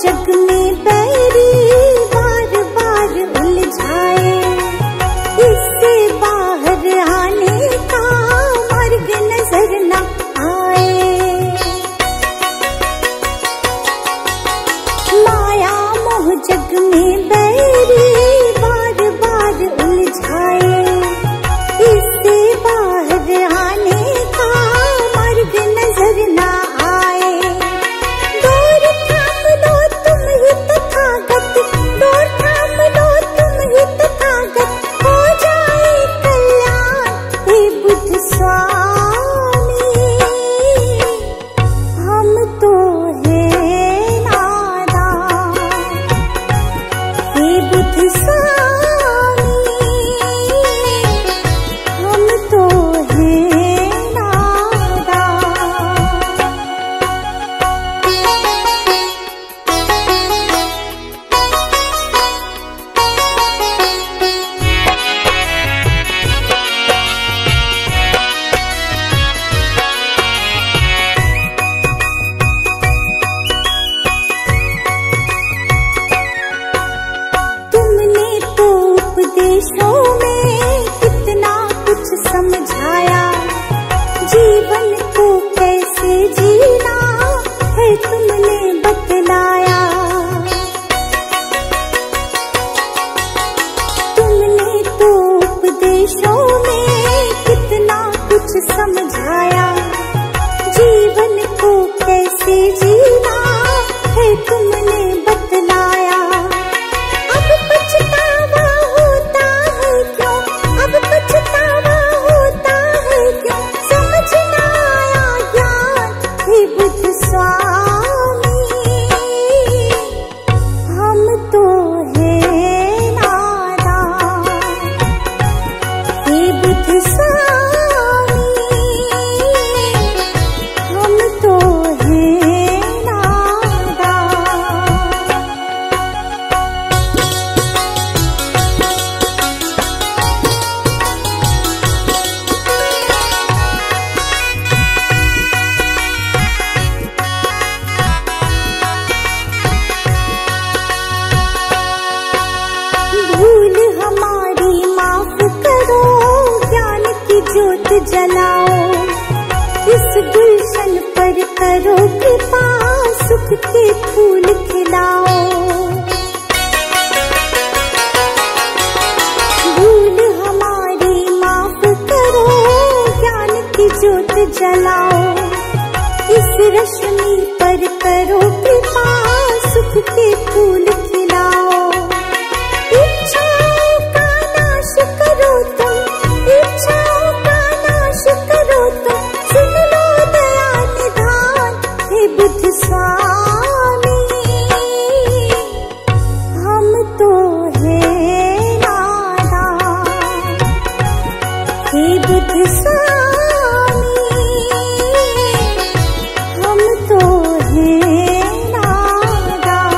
जग में बैरी बार बार उलझाए, इससे बाहर आने का मार्ग नजर न आए। माया मोह जग में बैरी बार बार उलझाए, इससे बाहर आने का मार्ग नजर न आए। डोर थाम लो तुम ही तथागत, डोर थाम लो तुम ही तथागत, हो जाए कल्याण हे बुद्ध स्वामी। हम तो है नादान हे बुद्ध स्वामी, हम तो है नादान। तुमने तो उपदेशों में कितना कुछ समझाया, जीवन को कैसे जीना है तुमने बतलाया। तुमने तो उपदेशों में कितना कुछ समझाया, जीवन को कैसे जीना है तुमने बतलाया। अब पछतावा होता है क्यों, अब पछतावा होता है क्यों, समझ न आया ज्ञान हे बुद्ध स्वामी। हम तो है नादान हे बुद्ध स्वामी, हम तो है नादान। भूल हमारी माफ करो, ज्ञान की ज्योत जलाओ, इस गुलशन पर करो कृपा, सुख के फूल खिलाओ। भूल हमारी माफ करो, ज्ञान की ज्योत जलाओ, इस रश्मि पर करो कृपा, सुख के फूल खिलाओ। इच्छाओं का नाश करो तुम, इच्छाओं का नाश करो तुम, सुन लो दया निधान हे बुद्ध स्वामी। हम तो है नादान हे बुद्ध स्वामी, हम तो है नादान।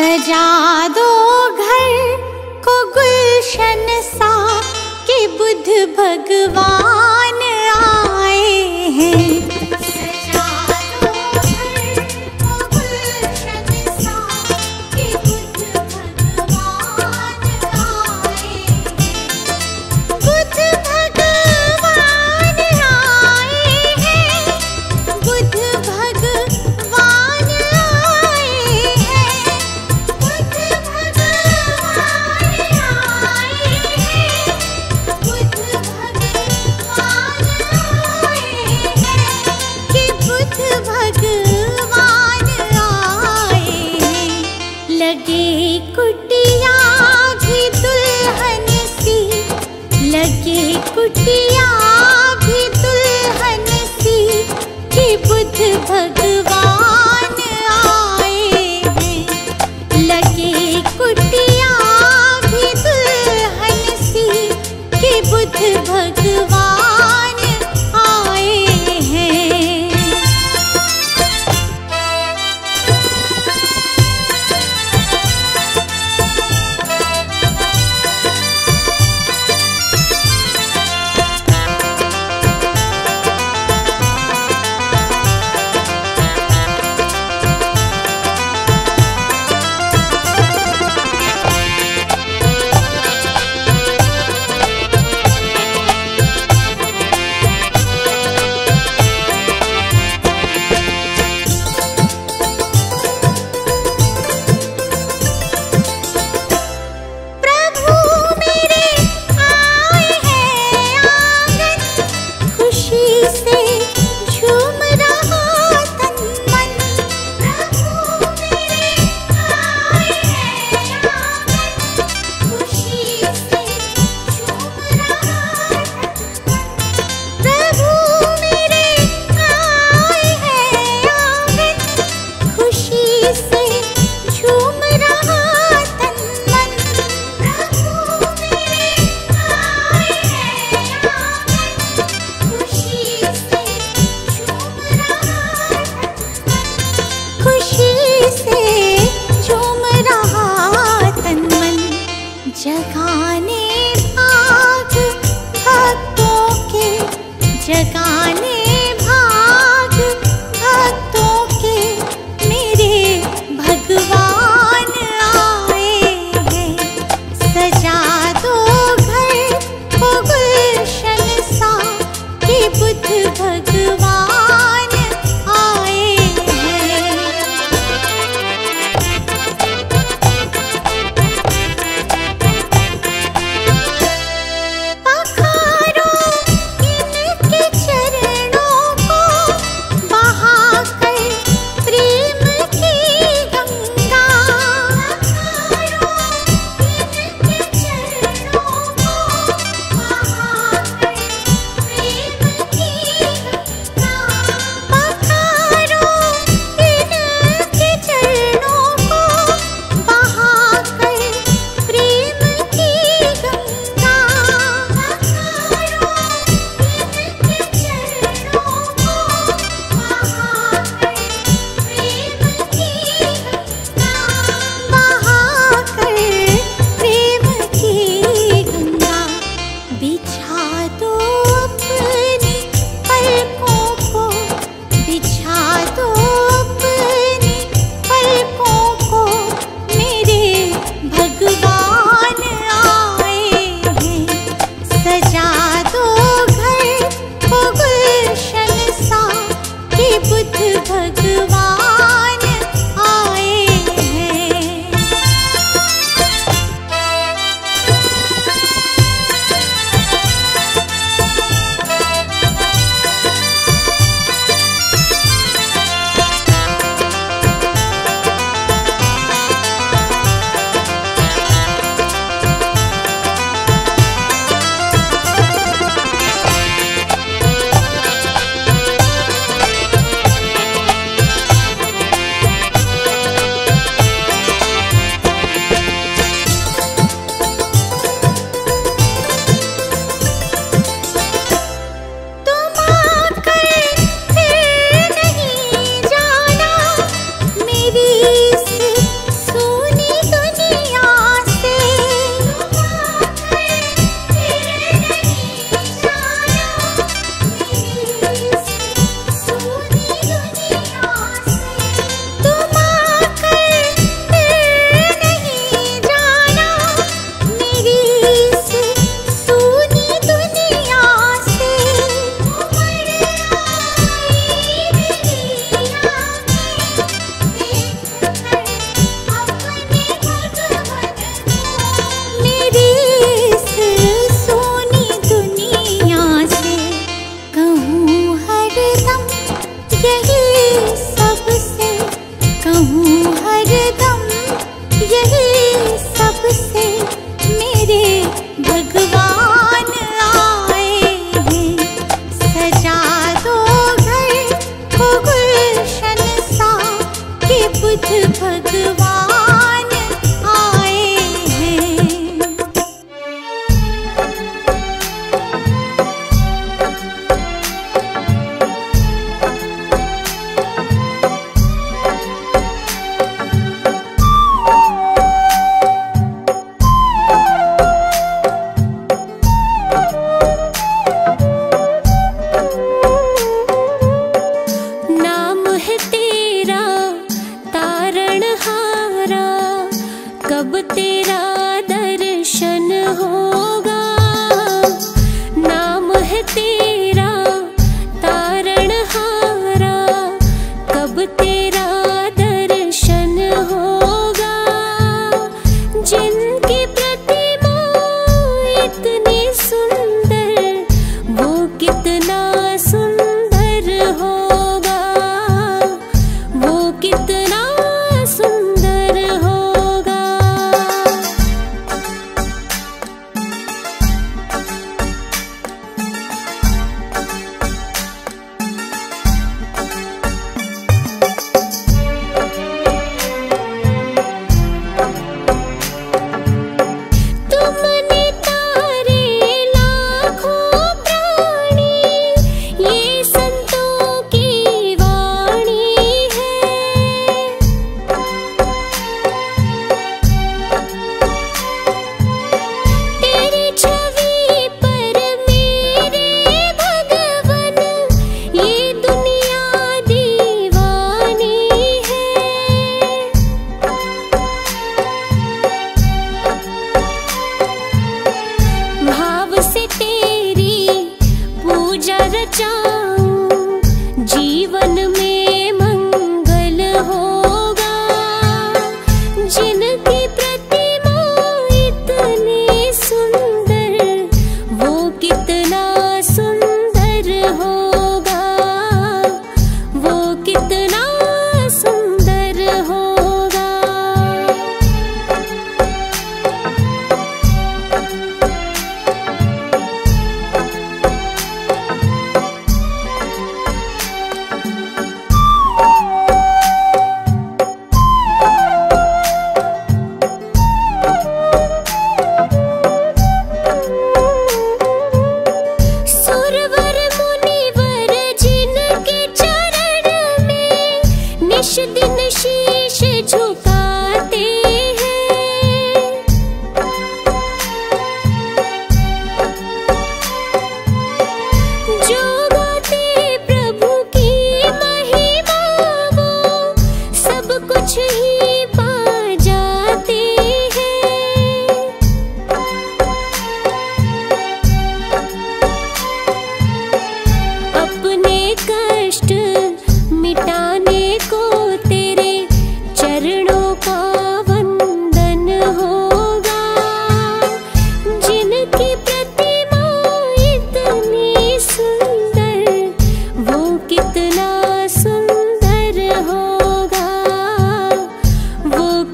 सजा दो घर को गुलशन सा कि बुद्ध भगवान आए हैं। सजा दो घर को गुलशन सा कि बुद्ध भगवान आए हैं। बुद्ध भगवान आए हैं। बुद्ध भगवान आए हैं। बुद्ध भगवान आए हैं। बुद्ध भगवान आए हैं।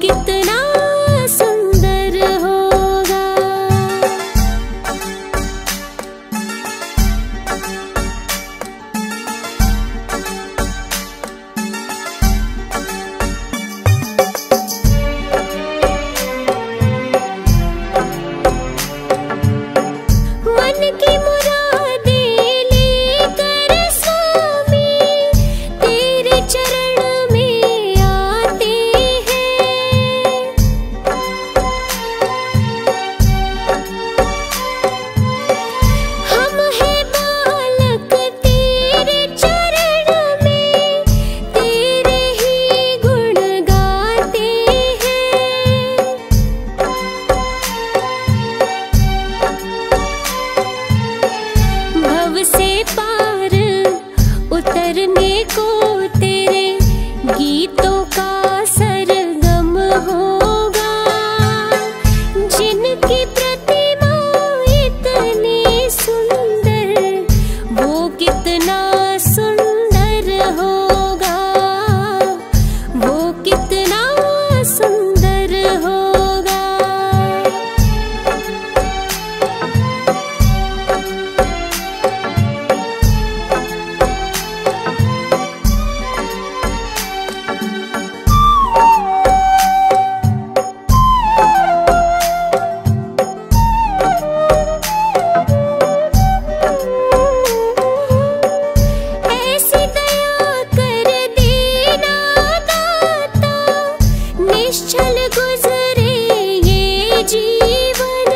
कितना सुंदर होगा। मन की मुरादें लेकर स्वामी तेरे चरण में आते हैं। हम हैं बालक तेरे चरण में, तेरे ही गुण गाते हैं। भव से पार उतरने को तेरे गीतों का सरगम होगा। जिनकी प्रतिमा इतनी सुंदर, वो कितना सुंदर होगा, वो कितना सुंदर होगा। ऐसी दया कर देना दाता, निश्चल गुजरे ये जीवन।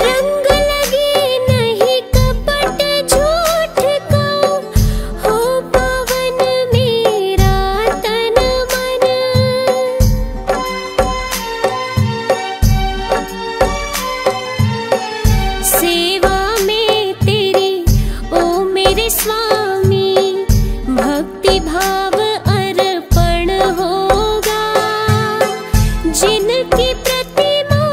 रंग लगे नहीं कपट झूठ का, हो पावन मेरा तन मन। सेवा में तेरी ओ मेरे स्वामी, भक्ति भाव अर्पण होगा। जिनकी प्रतिमा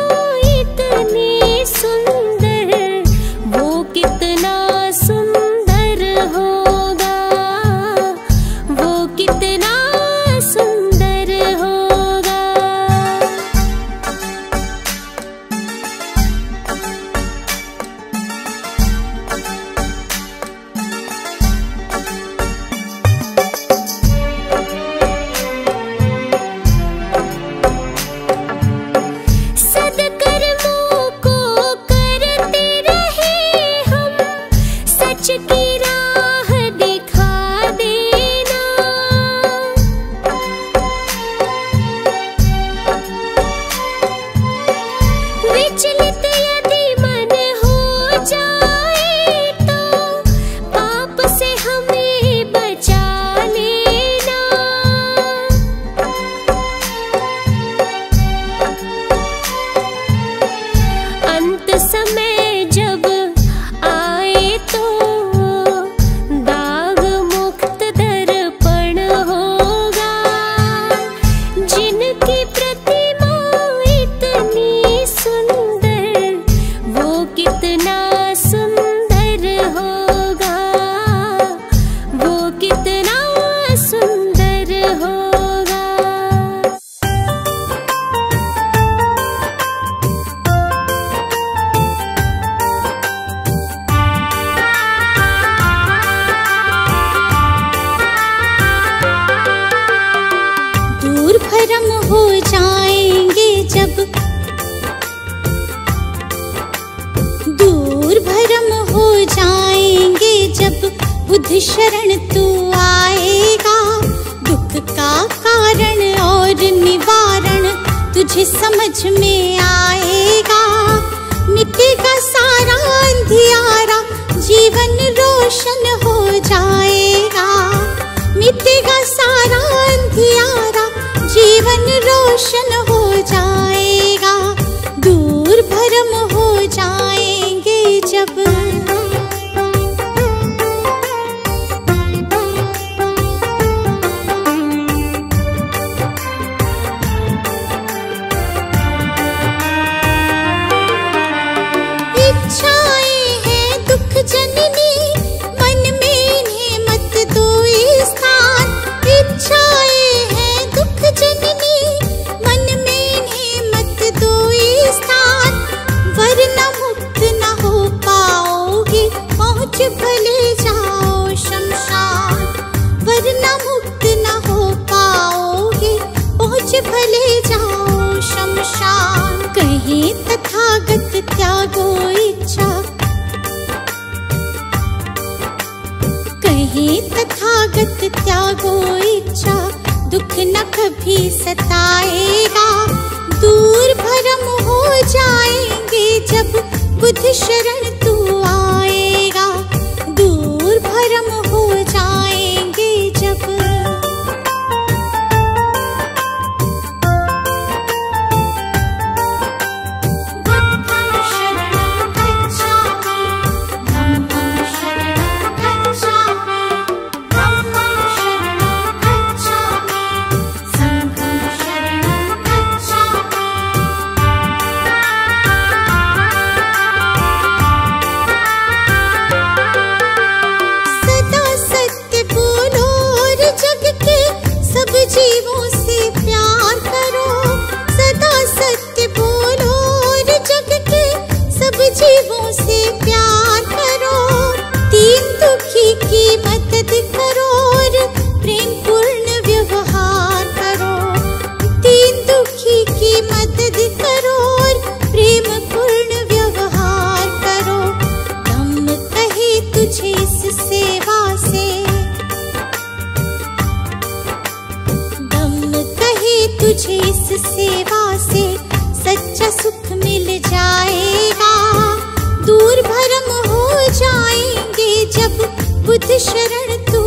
इतनी सुंदर, वो कितना सुंदर होगा, वो कितना सुंदर होगा। सद्कर्मों को करते रहे हम, सच की राह दिखा देना। विचलित यदि मन हो जाए तो, पाप से हमें बचा लेना। अंत समय जब आए तो, दाग मुक्त दर्पण होगा। जिनकी प्रतिमा इतनी सुंदर, वो कितना सुंदर होगा, वो कितना सुंदर होगा। दूर भरम हो जाएंगे जब, दूर भरम हो जाएंगे जब, बुद्ध शरण तू आएगा। दुख का कारण और निवारण तुझे समझ में आएगा। मिटेगा सारा अंधियारा, जीवन रोशन हो जाएगा। मिटेगा सारा अंधियारा, जीवन रोशन हो जाएगा। दूर भरम हो जाएंगे जब। इच्छाएं हैं दुख जननी, मन में इन्हें मत जगत त्यागो इच्छा, दुख न कभी सताएगा। दूर भरम हो जाएंगे जब बुद्ध शरण तू आएगा। दूर भरम हो जाएंगे जब। जीवों से प्यार करो, सदा सत्य बोलो और जग के सब जीवों से प्यार करो। दीन दुखी की मदद करो और प्रेम पूर्ण व्यवहार करो। दीन दुखी की मदद करो और प्रेम पूर्ण व्यवहार करो। हम कहे तुझे इस सेवा से, तुझे इस सेवा से सच्चा सुख मिल जाएगा। दूर भरम हो जाएंगे जब बुद्ध शरण तू